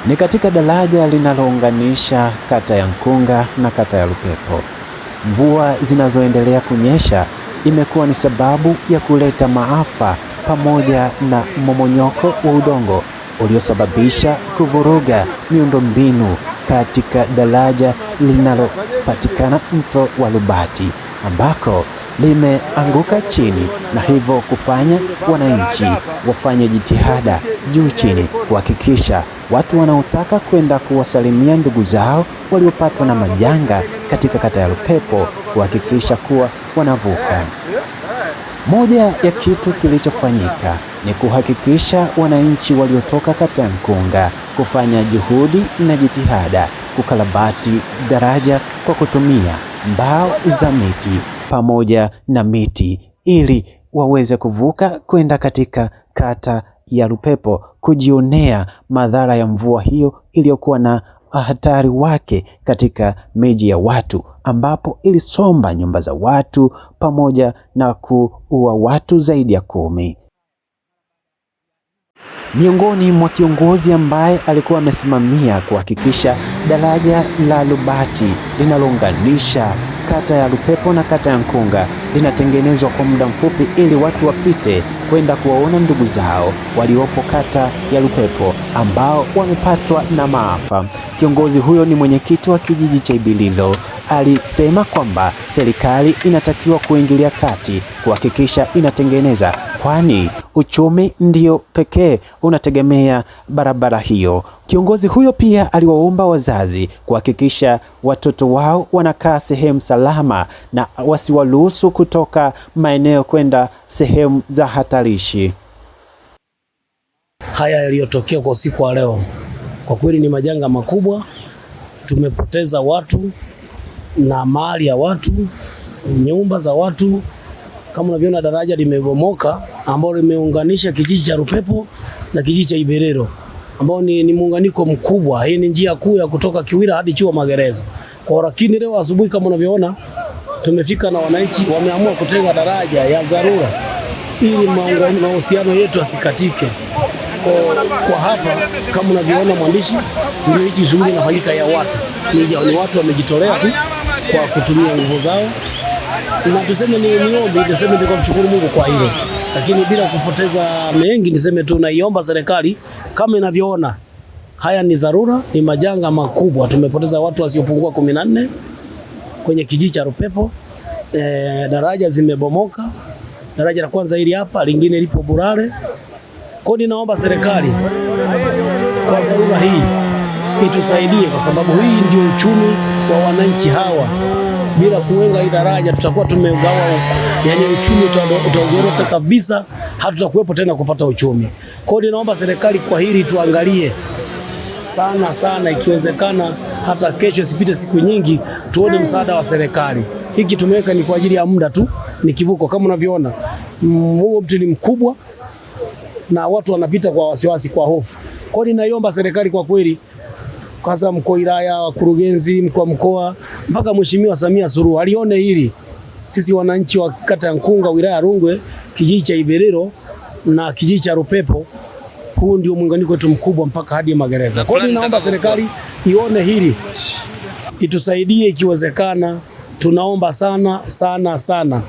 Ni katika daraja linalounganisha kata ya Nkunga na kata ya Lupepo. Mvua zinazoendelea kunyesha imekuwa ni sababu ya kuleta maafa pamoja na mmomonyoko wa udongo uliosababisha kuvuruga miundombinu katika daraja linalopatikana mto wa Lubati ambako limeanguka chini, na hivyo kufanya wananchi wafanye jitihada juu chini kuhakikisha watu wanaotaka kwenda kuwasalimia ndugu zao waliopatwa na majanga katika kata ya Lupepo kuhakikisha kuwa wanavuka. Moja ya kitu kilichofanyika ni kuhakikisha wananchi waliotoka kata ya Nkunga kufanya juhudi na jitihada kukarabati daraja kwa kutumia mbao za miti pamoja na miti ili waweze kuvuka kwenda katika kata ya Lupepo kujionea madhara ya mvua hiyo iliyokuwa na hatari wake katika miji ya watu, ambapo ilisomba nyumba za watu pamoja na kuua watu zaidi ya 10. Miongoni mwa kiongozi ambaye alikuwa amesimamia kuhakikisha daraja la Lubati linalounganisha kata ya Lupepo na kata ya Nkunga linatengenezwa kwa muda mfupi ili watu wapite kwenda kuwaona ndugu zao waliopo kata ya Lupepo ambao wamepatwa na maafa. Kiongozi huyo ni mwenyekiti wa kijiji cha Ibililo. Alisema kwamba serikali inatakiwa kuingilia kati kuhakikisha inatengeneza, kwani uchumi ndio pekee unategemea barabara hiyo. Kiongozi huyo pia aliwaomba wazazi kuhakikisha watoto wao wanakaa sehemu salama na wasiwaruhusu kutoka maeneo kwenda sehemu za hatarishi. Haya yaliyotokea kwa usiku wa leo kwa kweli ni majanga makubwa. Tumepoteza watu na mali ya watu, nyumba za watu. Kama unavyoona daraja limebomoka ambalo limeunganisha kijiji cha Lupepo na kijiji cha Ibililo, ambao ni muunganiko mkubwa. Hii ni njia kuu ya kutoka Kiwira hadi Chuo Magereza. Kwa lakini leo asubuhi kama unavyoona tumefika na wananchi wameamua kutenga daraja ya dharura ili mahusiano yetu asikatike. Kwa hapa kama unavyoona mwandishi, ni shughuli inafanyika ya watu. Ni watu wamejitolea tu kwa kutumia nguvu zao. Na tuseme ni ombi, tuseme ni kumshukuru Mungu kwa hilo. Lakini bila kupoteza mengi niseme tu naiomba serikali kama inavyoona haya ni dharura, ni majanga makubwa. Tumepoteza watu wasiopungua 14 kwenye kijiji cha Lupepo. Daraja zimebomoka. Daraja la kwanza hili hapa, lingine lipo Burale. Kwa ninaomba serikali kwa dharura hii itusaidie, kwa sababu hii ndio uchumi wa wananchi hawa. Bila kuwenga hii daraja tutakuwa tumegawa, yani uchumi utazorota kabisa, hatutakuwepo tena kupata uchumi. Kwa hiyo naomba serikali kwa hili tuangalie sana, ikiwezekana hata kesho isipite siku nyingi tuone msaada wa serikali. Hiki tumeweka ni kwa ajili ya muda tu, ni kivuko. Kama unavyoona huo mtu ni mkubwa na watu wanapita kwa wasiwasi, kwa hofu. Kwa hiyo naiomba serikali kwa kweli, kwanza mkuu wa wilaya, wakurugenzi, mkuu wa mkoa, mpaka Mheshimiwa Samia Suluhu alione hili. Sisi wananchi wa kata ya Nkunga, wilaya ya Rungwe, kijiji cha Ibililo na kijiji cha Lupepo, huu ndio muunganiko wetu mkubwa mpaka hadi Magereza. Kwa hiyo naomba serikali ione hili, itusaidie ikiwezekana. Tunaomba sana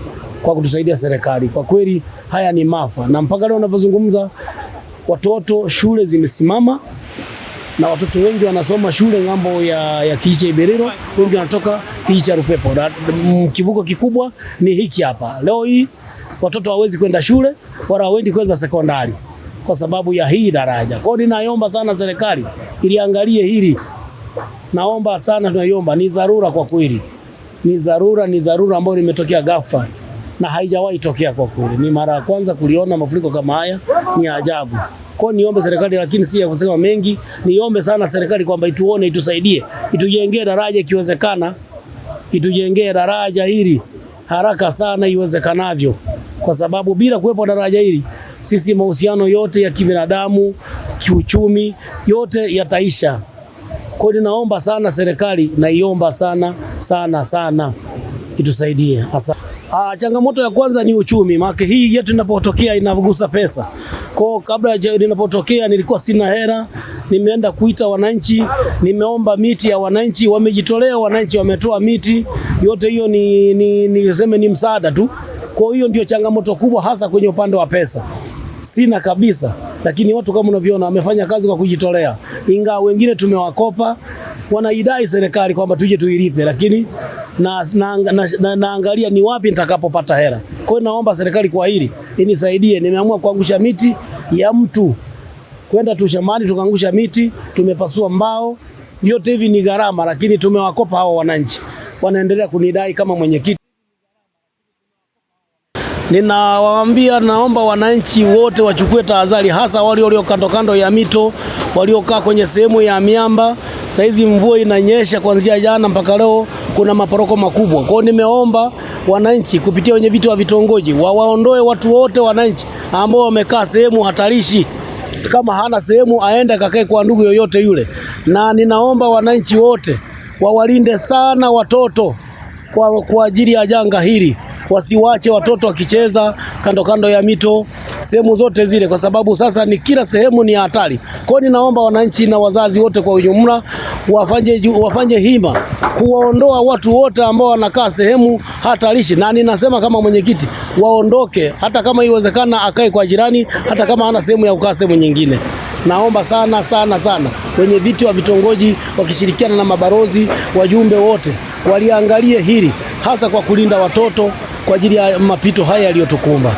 kwa kutusaidia serikali. Kwa kweli haya ni maafa, na mpaka leo unavyozungumza watoto shule zimesimama na watoto wengi wanasoma shule ngambo ya kijiji cha Ibililo, wengi wanatoka kijiji cha Lupepo. Kivuko kikubwa ni hiki hapa. Leo hii watoto hawezi kwenda shule wala hawendi kwenda sekondari kwa sababu ya hii daraja. Kwa hiyo ninaomba sana serikali iliangalie hili. Naomba sana, tunaiomba, ni dharura kwa kweli. Ni dharura ambayo limetokea ghafla na haijawahi tokea kwa kweli. Ni mara ya kwanza kuliona mafuriko kama haya, ni ajabu. Kwa niombe serikali, lakini si ya kusema mengi, niombe sana serikali kwamba ituone, itusaidie, itujengee daraja ikiwezekana. Itujengee daraja hili haraka sana iwezekanavyo, kwa sababu bila kuwepo daraja hili sisi mahusiano yote ya kibinadamu, kiuchumi yote yataisha. Kwa hiyo naomba sana serikali, naiomba sana itusaidie. Changamoto ya kwanza ni uchumi, maana hii yetu inapotokea inagusa pesa. Kwa kabla inapotokea nilikuwa sina hela, nimeenda kuita wananchi, nimeomba miti ya wananchi, wamejitolea wananchi, wametoa miti yote. Hiyo ni msaada tu. Kwa hiyo ndio changamoto kubwa, hasa kwenye upande wa pesa sina kabisa, lakini watu kama unavyoona wamefanya kazi kwa kujitolea, ingawa wengine tumewakopa, wanaidai serikali kwamba tuje tuilipe, lakini naangalia ni wapi nitakapopata hela. Kwa hiyo naomba serikali kwa hili inisaidie. Nimeamua kuangusha miti ya mtu, kwenda tu shambani tukaangusha miti, tumepasua mbao, yote hivi ni gharama, lakini tumewakopa hao wananchi, wanaendelea kunidai kama mwenyekiti. Ninawaambia, naomba wananchi wote wachukue tahadhari, hasa wale walio kando kando ya mito, waliokaa kwenye sehemu ya miamba. Saizi mvua inanyesha kuanzia jana mpaka leo, kuna maporoko makubwa. Kwa hiyo nimeomba wananchi kupitia wenye viti wa vitongoji waondoe watu wote, wananchi ambao wamekaa sehemu hatarishi. Kama hana sehemu aende kakae kwa ndugu yoyote yule. Na ninaomba wananchi wote wawalinde sana watoto kwa ajili ya janga hili. Wasiwache watoto wakicheza kando kando ya mito, sehemu zote zile, kwa sababu sasa ni kila sehemu ni hatari. Kwa hiyo ninaomba wananchi na wazazi wote kwa ujumla wafanye hima kuwaondoa watu wote ambao wanakaa sehemu hatarishi, na ninasema kama mwenyekiti waondoke, hata kama iwezekana akae kwa jirani, hata kama hana sehemu ya kukaa sehemu nyingine. Naomba sana sana sana wenye viti wa vitongoji wakishirikiana na mabarozi, wajumbe wote waliangalie hili, hasa kwa kulinda watoto kwa ajili ya mapito haya yaliyotukumba.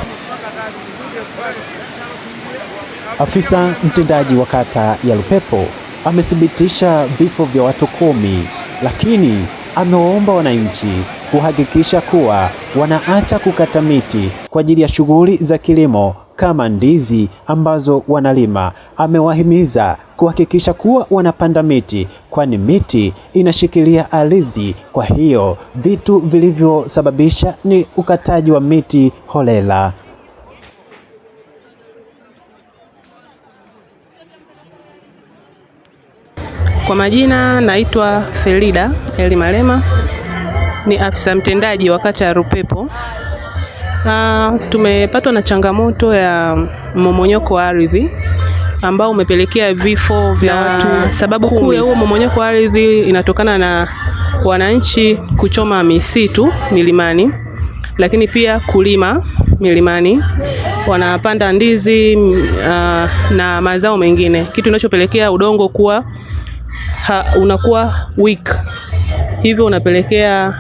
Afisa mtendaji wa kata ya Lupepo amethibitisha vifo vya watu 10, lakini amewaomba wananchi kuhakikisha kuwa wanaacha kukata miti kwa ajili ya shughuli za kilimo kama ndizi ambazo wanalima. Amewahimiza kuhakikisha kuwa wanapanda miti, kwani miti inashikilia ardhi. Kwa hiyo vitu vilivyosababisha ni ukataji wa miti holela. Kwa majina naitwa Felida Eli Malema, ni afisa mtendaji wa kata ya Lupepo. Tumepatwa na changamoto ya mmomonyoko wa ardhi ambao umepelekea vifo vya watu. Sababu kuu ya huo mmomonyoko wa ardhi inatokana na wananchi kuchoma misitu milimani, lakini pia kulima milimani, wanapanda ndizi na mazao mengine, kitu kinachopelekea udongo kuwa unakuwa weak, hivyo unapelekea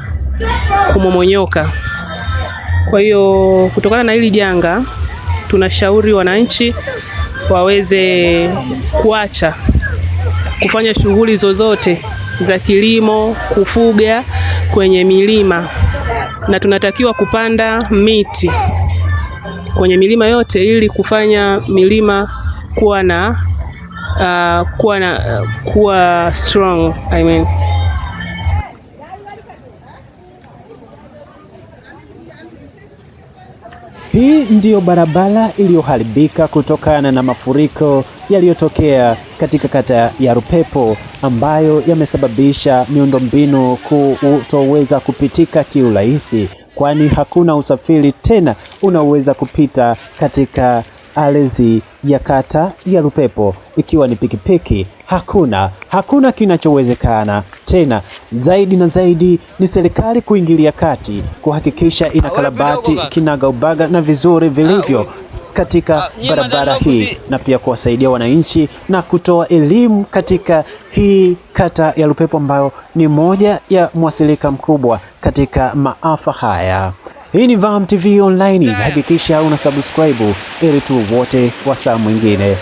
kumomonyoka. Kwa hiyo kutokana na hili janga, tunashauri wananchi waweze kuacha kufanya shughuli zozote za kilimo, kufuga kwenye milima, na tunatakiwa kupanda miti kwenye milima yote ili kufanya milima kuwa strong, Hii ndiyo barabara iliyoharibika kutokana na mafuriko yaliyotokea katika kata ya Lupepo, ambayo yamesababisha miundombinu kutoweza kupitika kiurahisi, kwani hakuna usafiri tena unaoweza kupita katika ardhi ya kata ya Lupepo, ikiwa ni pikipiki. Hakuna kinachowezekana tena. Zaidi na zaidi ni serikali kuingilia kati kuhakikisha inakarabati kinagaubaga na vizuri vilivyo katika barabara hii, na pia kuwasaidia wananchi na kutoa elimu katika hii kata ya Lupepo ambayo ni moja ya mwasilika mkubwa katika maafa haya. Hii ni VAM TV Online. Hakikisha una subscribe ili tu wote wa saa mwingine.